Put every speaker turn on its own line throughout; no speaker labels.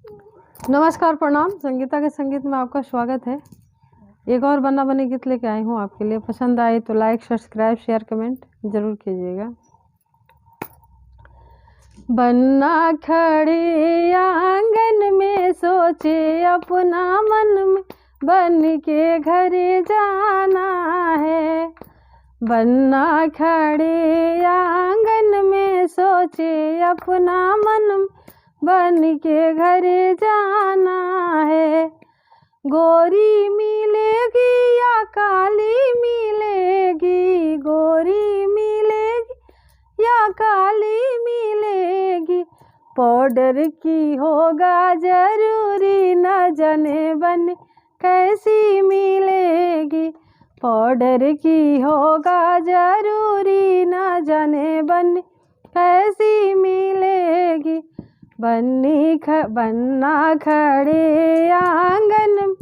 नमस्कार, प्रणाम। संगीता के संगीत में आपका स्वागत है। एक और बना बनी गीत लेके आई हूँ आपके लिए। पसंद आए तो लाइक, सब्सक्राइब, शेयर, कमेंट जरूर कीजिएगा। बन्ना खड़े आंगन में सोचे अपना मन में, बन के घरे जाना है। बन्ना खड़े आंगन में सोचे अपना मन में, बन के घरे जाना है। गोरी मिलेगी या काली मिलेगी, गोरी मिलेगी या काली मिलेगी, पाउडर की होगा जरूरी, न जाने बन कैसी मिलेगी। पाउडर की होगा जरूरी, न जाने बन कैसी मिलेगी। बन्ना खड़े आंगन में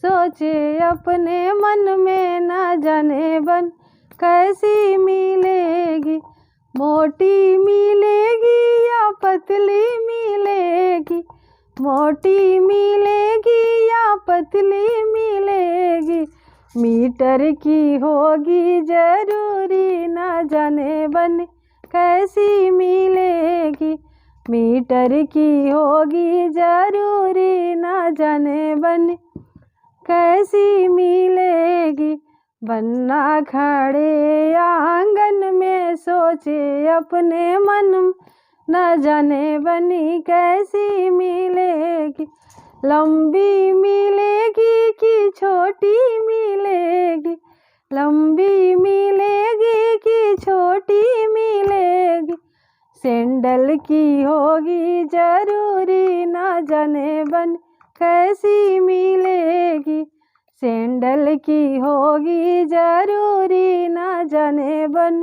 सोचे अपने मन में, न जाने बन कैसी मिलेगी। मोटी मिलेगी या पतली मिलेगी, मोटी मिलेगी या पतली मिलेगी, मीटर की होगी जरूरी, न जाने बन कैसी मिलेगी। मीटर की होगी जरूरी, न जाने बन कैसी मिलेगी। बन्ना खड़े आंगन में सोचे अपने मन में, न जाने बनी कैसी मिलेगी। लंबी मिलेगी कि छोटी मिलेगी, लंबी मिलेगी कि छोटी मिलेगी, सैंडल की होगी जरूरी, न जाने बन कैसी मिलेगी। सैंडल की होगी जरूरी, न जाने बन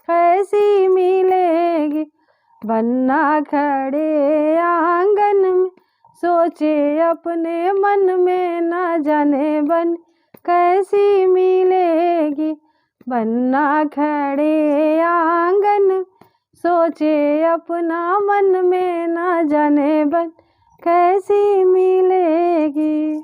कैसी मिलेगी। बन्ना खड़े आंगन में सोचे अपने मन में, न जाने बन कैसी मिलेगी। बन्ना खड़े आंगन में सोचे अपना मन में, न जाने बन कैसी मिलेगी।